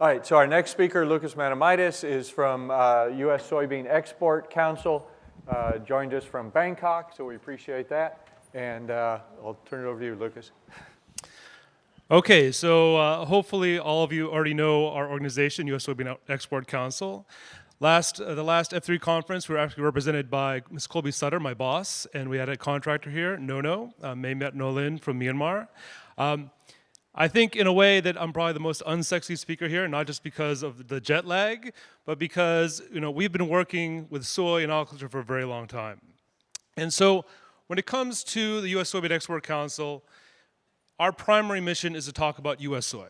All right, so our next speaker, Lukas Manomaitis, is from U.S. Soybean Export Council, joined us from Bangkok, so we appreciate that. And I'll turn it over to you, Lukas. Okay, so hopefully all of you already know our organization, U.S. Soybean Export Council. The last F3 conference, we were actually represented by Ms. Colby Sutter, my boss, and we had a contractor here, Nono, Maymet Nolin from Myanmar. I think in a way that I'm probably the most unsexy speaker here, not just because of the jet lag, but because we've been working with soy and aquaculture for a very long time. And so when it comes to the U.S. Soybean Export Council, our primary mission is to talk about U.S. soy.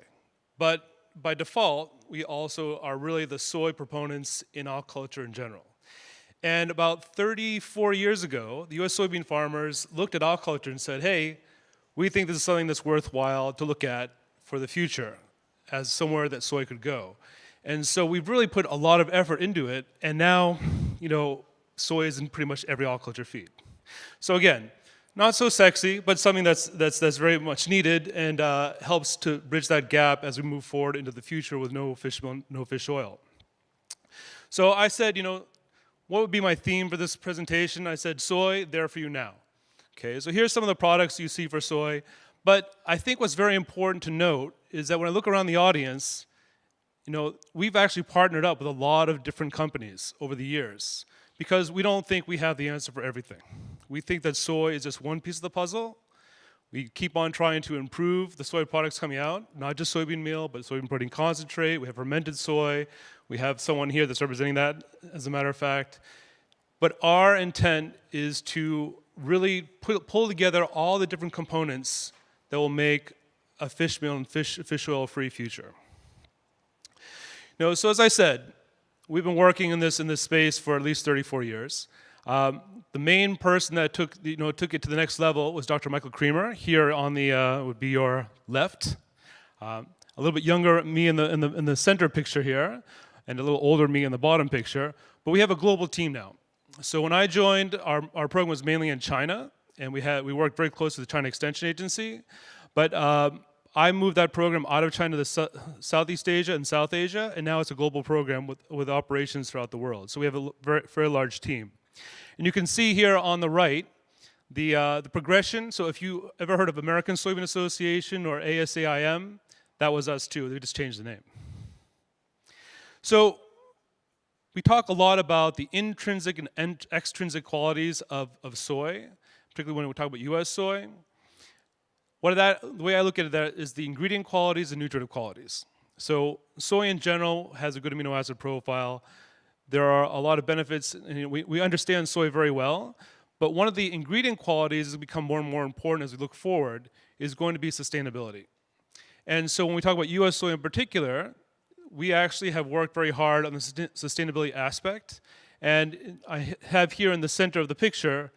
But by default, we also are really the soy proponents in aquaculture in general. And about 34 years ago, the U.S. soybean farmers looked at aquaculture and said, hey, we think this is something that's worthwhile to look at for the future as somewhere that soy could go. And so we've really put a lot of effort into it, and now, soy is in pretty much every aquaculture feed. So again, not so sexy, but something that's very much needed and helps to bridge that gap as we move forward into the future with no fish oil. So I said, what would be my theme for this presentation? I said, soy, there for you now. Okay, so here's some of the products you see for soy, but I think what's very important to note is that when I look around the audience, we've actually partnered up with a lot of different companies over the years because we don't think we have the answer for everything. We think that soy is just one piece of the puzzle. We keep on trying to improve the soy products coming out, not just soybean meal, but soybean protein concentrate. We have fermented soy. We have someone here that's representing that, as a matter of fact. But our intent is to really pull together all the different components that will make a fish meal and fish oil-free future. So as I said, we've been working in this space for at least 34 years. The main person that took it to the next level was Dr. Michael Creamer. Here on the would be your left. A little bit younger me in the center picture here, and a little older me in the bottom picture. But we have a global team now. So when I joined, our program was mainly in China, and we worked very close with the China Extension Agency. But I moved that program out of China to Southeast Asia and South Asia, and now it's a global program with operations throughout the world. So we have a very large team. And you can see here on the right the progression. So if you ever heard of American Soybean Association or ASAIM, that was us too. They just changed the name. So we talk a lot about the intrinsic and extrinsic qualities of soy, particularly when we talk about U.S. soy. The way I look at it is the ingredient qualities and nutritive qualities. So soy in general has a good amino acid profile. There are a lot of benefits, and we understand soy very well, but one of the ingredient qualities that become more and more important as we look forward is going to be sustainability. And so when we talk about U.S. soy in particular, we actually have worked very hard on the sustainability aspect. And I have here in the center of the picture,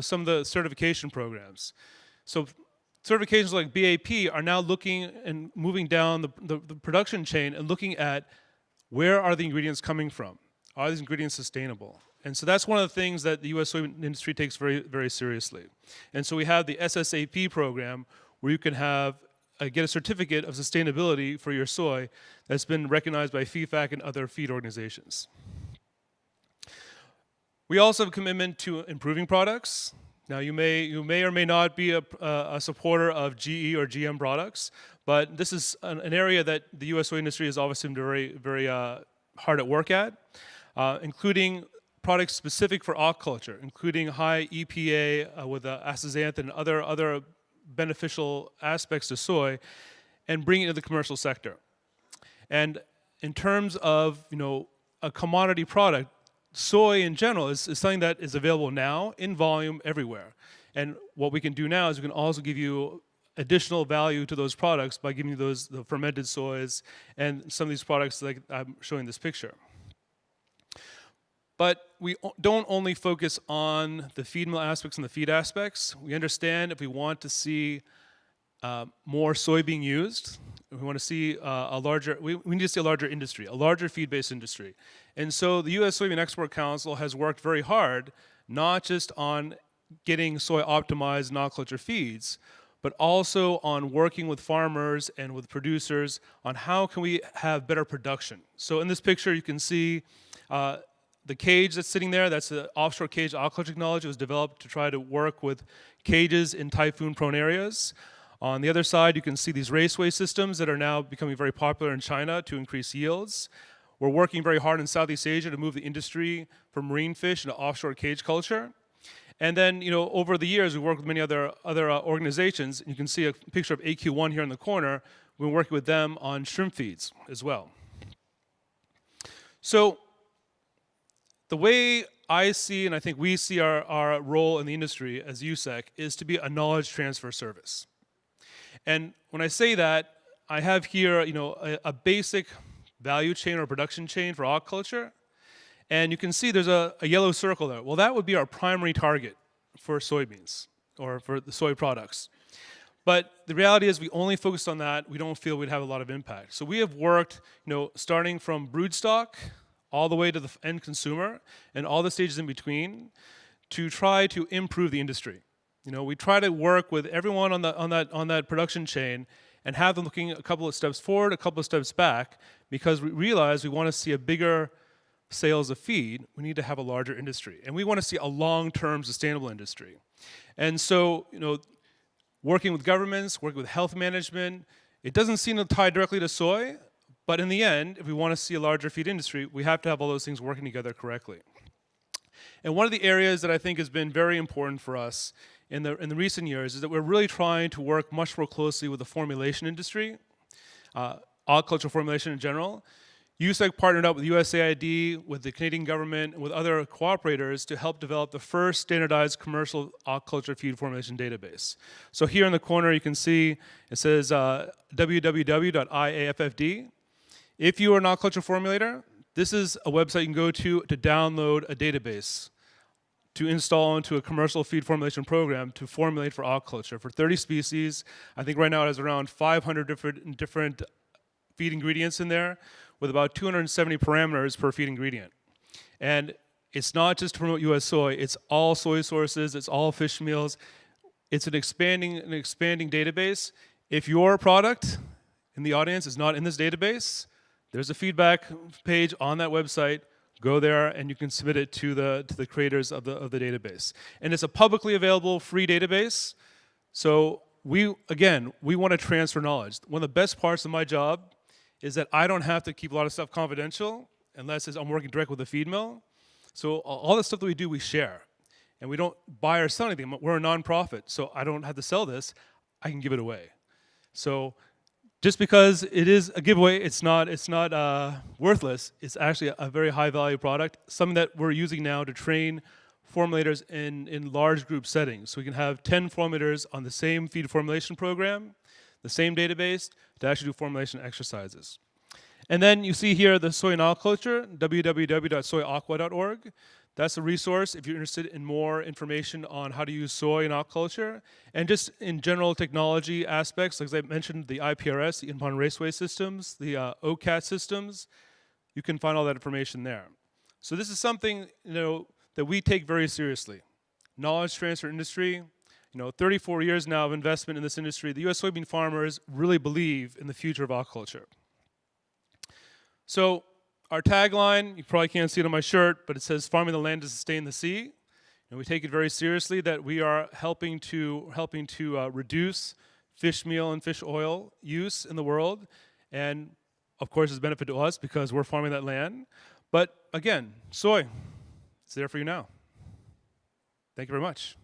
some of the certification programs. So certifications like BAP are now looking and moving down the production chain and looking at where are the ingredients coming from? Are these ingredients sustainable? And so that's one of the things that the U.S. soybean industry takes very, very seriously. And so we have the SSAP program where you can get a certificate of sustainability for your soy that's been recognized by FEFAC and other feed organizations. We also have a commitment to improving products. Now you may or may not be a supporter of GE or GM products, but this is an area that the U.S. soy industry has obviously been very, very hard at work at, including products specific for aquaculture, including high EPA with astaxanthin and other beneficial aspects to soy, and bring it into the commercial sector. And in terms of a commodity product, soy in general is something that is available now in volume everywhere. And what we can do now is we can also give you additional value to those products by giving you the fermented soys and some of these products like I'm showing this picture. But we don't only focus on the feed mill aspects and the feed aspects. We understand if we want to see more soy being used, we want to see we need to see a larger industry, a larger feed-based industry. And so the U.S. Soybean Export Council has worked very hard, not just on getting soy optimized in aquaculture feeds, but also on working with farmers and with producers on how can we have better production. So in this picture, you can see the cage that's sitting there. That's the offshore cage aquaculture technology. It was developed to try to work with cages in typhoon-prone areas. On the other side, you can see these raceway systems that are now becoming very popular in China to increase yields. We're working very hard in Southeast Asia to move the industry from marine fish into offshore cage culture. And then, over the years, we worked with many other organizations. You can see a picture of AQ1 here in the corner. We've been working with them on shrimp feeds as well. So the way I see, and I think we see our role in the industry as USEC, is to be a knowledge transfer service. And when I say that, I have here, a basic value chain or production chain for aquaculture. And you can see there's a yellow circle there. Well, that would be our primary target for soybeans or for the soy products. But the reality is we only focused on that. We don't feel we'd have a lot of impact. So we have worked, starting from broodstock all the way to the end consumer and all the stages in between to try to improve the industry. We try to work with everyone on that production chain and have them looking a couple of steps forward, a couple of steps back, because we realize we want to see a bigger sales of feed. We need to have a larger industry, and we want to see a long-term sustainable industry. And so, working with governments, working with health management, it doesn't seem to tie directly to soy, but in the end, if we want to see a larger feed industry, we have to have all those things working together correctly. And one of the areas that I think has been very important for us in the recent years is that we're really trying to work much more closely with the formulation industry, aquaculture formulation in general. USEC partnered up with USAID, with the Canadian government, and with other cooperators to help develop the first standardized commercial aquaculture feed formulation database. So here in the corner you can see it says www.iaffd. If you are an aquaculture formulator, this is a website you can go to download a database to install into a commercial feed formulation program to formulate for aquaculture for 30 species. I think right now it has around 500 different feed ingredients in there with about 270 parameters per feed ingredient. And it's not just to promote U.S. soy, it's all soy sources, it's all fish meals. It's an expanding database. If your product in the audience is not in this database, there's a feedback page on that website. Go there and you can submit it to the creators of the database. And it's a publicly available free database. So we want to transfer knowledge. One of the best parts of my job is that I don't have to keep a lot of stuff confidential unless I'm working direct with the feed mill. So all the stuff that we do, we share. And we don't buy or sell anything. We're a nonprofit, so I don't have to sell this. I can give it away. So just because it is a giveaway, it's not worthless. It's actually a very high value product, something that we're using now to train formulators in large group settings. So we can have 10 formulators on the same feed formulation program, the same database, to actually do formulation exercises. And then you see here the soy and aquaculture, www.soyaqua.org. That's a resource if you're interested in more information on how to use soy in aquaculture and just in general technology aspects. Like as I mentioned, the IPRS, the in-pond raceway systems, the OCAT systems. You can find all that information there. So this is something that we take very seriously. Knowledge transfer industry. 34 years now of investment in this industry. The U.S. soybean farmers really believe in the future of aquaculture. So our tagline, you probably can't see it on my shirt, but it says farming the land to sustain the sea. And we take it very seriously that we are helping to reduce fish meal and fish oil use in the world. And of course, it's a benefit to us because we're farming that land. But again, soy, it's there for you now. Thank you very much.